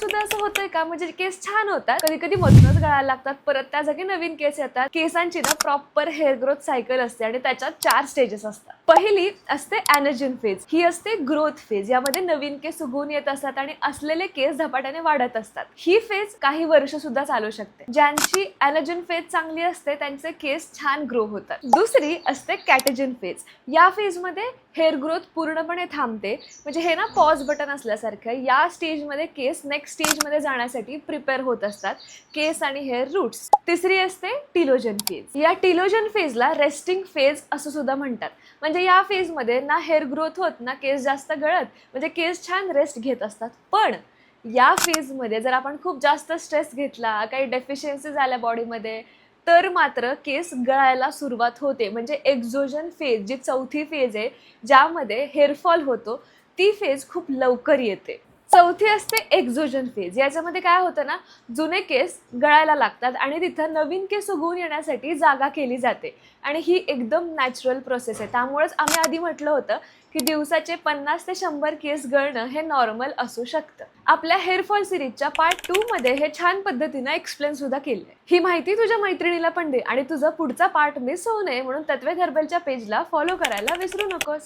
तुझ्यासोबत सुद्धा असं होतंय का? म्हणजे केस छान होतात, कधी कधी मधूनच गळायला लागतात, परत त्या जागी नवीन केस येतात. केसांची ना प्रॉपर हेअर ग्रोथ सायकल असते आणि त्याच्यात 4 स्टेजेस असतात. पहिली असते एनर्जन फेज, ही असते ग्रोथ फेज. यामध्ये नवीन केस उगवून येत असतात आणि असलेले केस झपाट्याने वाढत असतात. ही फेज काही वर्ष सुद्धा चालू शकते. ज्यांची एनर्जन फेज चांगली असते त्यांचे केस छान ग्रो होतात. दुसरी असते कॅटेजन फेज. या फेज मध्ये हेअर ग्रोथ पूर्णपणे थांबते, म्हणजे हे ना पॉज बटन असल्यासारखं. या स्टेजमध्ये केस नेक्स्ट स्टेजमध्ये जाण्यासाठी प्रिपेअर होत असतात, केस आणि हेअर रूट्स. तिसरी असते टिलोजन फेज. या टिलोजन फेजला रेस्टिंग फेज असं सुद्धा म्हणतात. म्हणजे या फेजमध्ये ना हेअर ग्रोथ होत ना केस जास्त गळत, म्हणजे केस छान रेस्ट घेत असतात. पण या फेजमध्ये जर आपण खूप जास्त स्ट्रेस घेतला, काही डेफिशियन्सी झाल्या बॉडीमध्ये, तर मात्र केस गळायला सुरुवात होते. म्हणजे एक्झोजन फेज, जी चौथी फेज आहे ज्यामध्ये हेअरफॉल होतो, ती फेज खूप लवकर येते. चौथी असते एक्झोजन फेज. याच्यामध्ये काय होतं ना, जुने केस गळायला लागतात आणि तिथं नवीन केस उगवून येण्यासाठी जागा केली जाते. आणि ही एकदम नॅचरल प्रोसेस आहे. त्यामुळेच आम्ही आधी म्हटलं होतं की दिवसाचे 50 ते 100 केस गळणं हे नॉर्मल असू शकतं. आपल्या हेअरफॉल सिरीजच्या पार्ट 2 मध्ये हे छान पद्धतीने एक्सप्लेन सुद्धा केलंय. ही माहिती तुझ्या मैत्रिणीला पण दे आणि तुझा पुढचा पार्ट मिस होऊ नये म्हणून तत्वे हर्बलच्या पेजला फॉलो करायला विसरू नकोस.